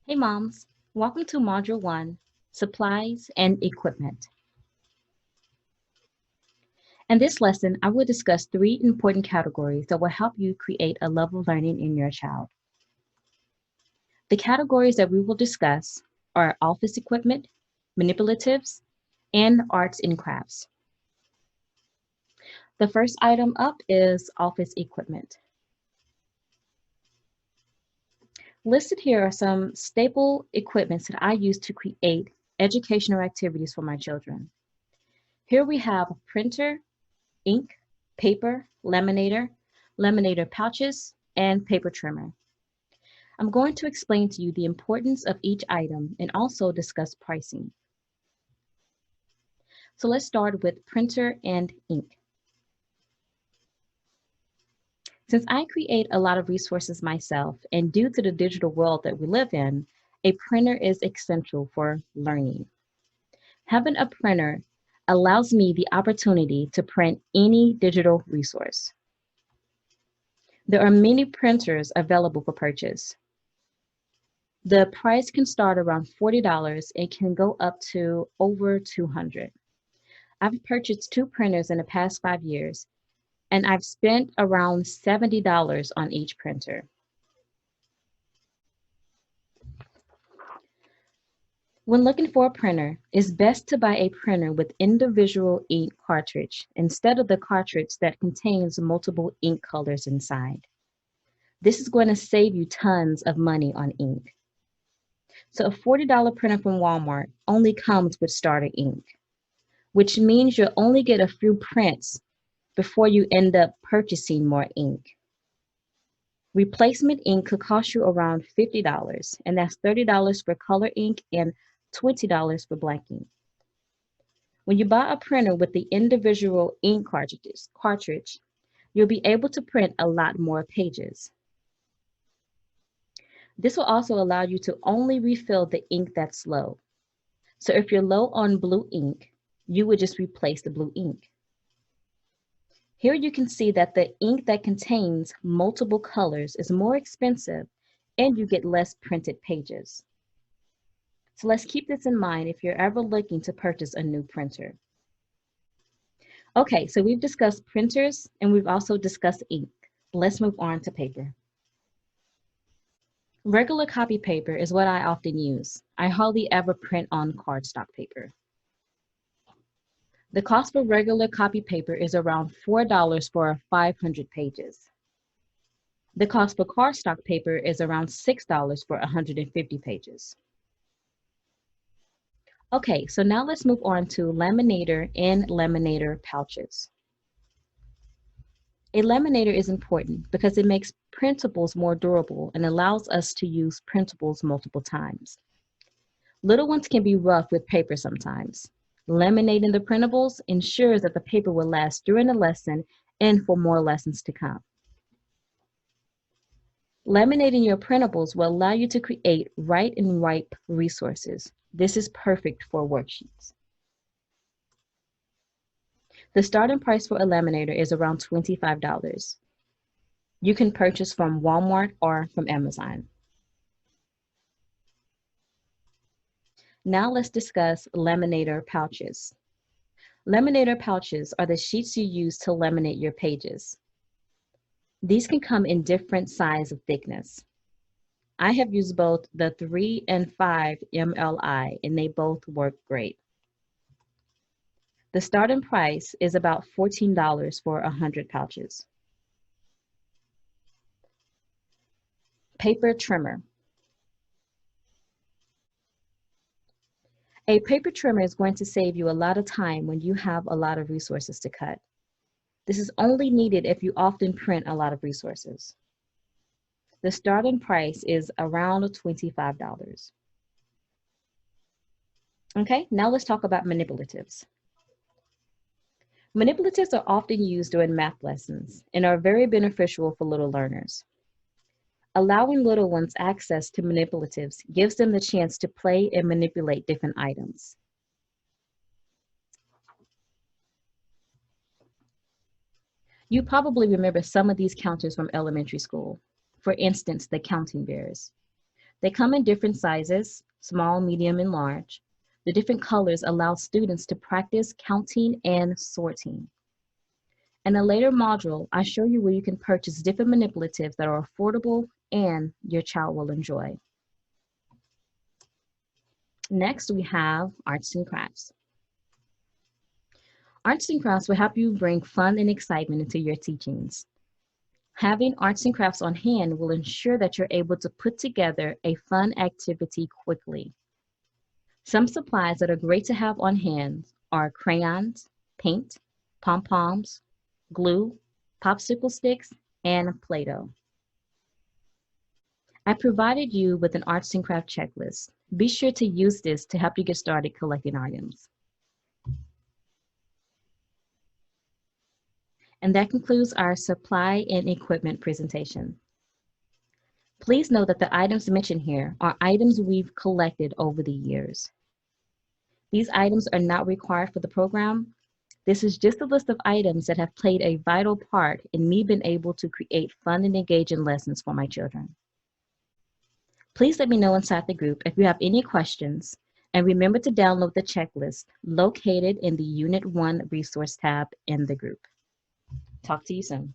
Hey moms, welcome to Module 1, Supplies and Equipment. In this lesson, I will discuss three important categories that will help you create a love of learning in your child. The categories that we will discuss are office equipment, manipulatives, and arts and crafts. The first item up is office equipment. Listed here are some staple equipments that I use to create educational activities for my children. Here we have a printer, ink, paper, laminator pouches, and paper trimmer. I'm going to explain to you the importance of each item and also discuss pricing. So let's start with printer and ink. Since I create a lot of resources myself, and due to the digital world that we live in, a printer is essential for learning. Having a printer allows me the opportunity to print any digital resource. There are many printers available for purchase. The price can start around $40 and can go up to over $200. I've purchased two printers in the past 5 years, and I've spent around $70 on each printer. When looking for a printer, it's best to buy a printer with individual ink cartridge instead of the cartridge that contains multiple ink colors inside. This is going to save you tons of money on ink. So a $40 printer from Walmart only comes with starter ink, which means you'll only get a few prints before you end up purchasing more ink. Replacement ink could cost you around $50, and that's $30 for color ink and $20 for blank ink. When you buy a printer with the individual ink cartridge, you'll be able to print a lot more pages. This will also allow you to only refill the ink that's low. So if you're low on blue ink, you would just replace the blue ink. Here you can see that the ink that contains multiple colors is more expensive and you get less printed pages. So let's keep this in mind if you're ever looking to purchase a new printer. Okay, so we've discussed printers and we've also discussed ink. Let's move on to paper. Regular copy paper is what I often use. I hardly ever print on cardstock paper. The cost for regular copy paper is around $4 for 500 pages. The cost for cardstock paper is around $6 for 150 pages. Okay, so now let's move on to laminator and laminator pouches. A laminator is important because it makes printables more durable and allows us to use printables multiple times. Little ones can be rough with paper sometimes. Laminating the printables ensures that the paper will last during the lesson and for more lessons to come. Laminating your printables will allow you to create write and wipe resources. This is perfect for worksheets. The starting price for a laminator is around $25. You can purchase from Walmart or from Amazon. Now let's discuss laminator pouches. Laminator pouches are the sheets you use to laminate your pages. These can come in different size of thickness. I have used both the 3 and 5 mli and they both work great. The starting price is about $14 for 100 pouches. Paper trimmer. A paper trimmer is going to save you a lot of time when you have a lot of resources to cut. This is only needed if you often print a lot of resources. The starting price is around $25. Okay, now let's talk about manipulatives. Manipulatives are often used during math lessons and are very beneficial for little learners. Allowing little ones access to manipulatives gives them the chance to play and manipulate different items. You probably remember some of these counters from elementary school. For instance, the counting bears. They come in different sizes, small, medium, and large. The different colors allow students to practice counting and sorting. In a later module, I show you where you can purchase different manipulatives that are affordable and your child will enjoy. Next, we have arts and crafts. Arts and crafts will help you bring fun and excitement into your teachings. Having arts and crafts on hand will ensure that you're able to put together a fun activity quickly. Some supplies that are great to have on hand are crayons, paint, pom-poms, glue, popsicle sticks, and Play-Doh. I provided you with an arts and craft checklist. Be sure to use this to help you get started collecting items. And that concludes our supply and equipment presentation. Please note that the items mentioned here are items we've collected over the years. These items are not required for the program. This is just a list of items that have played a vital part in me being able to create fun and engaging lessons for my children. Please let me know inside the group if you have any questions, and remember to download the checklist located in the Unit 1 resource tab in the group. Talk to you soon.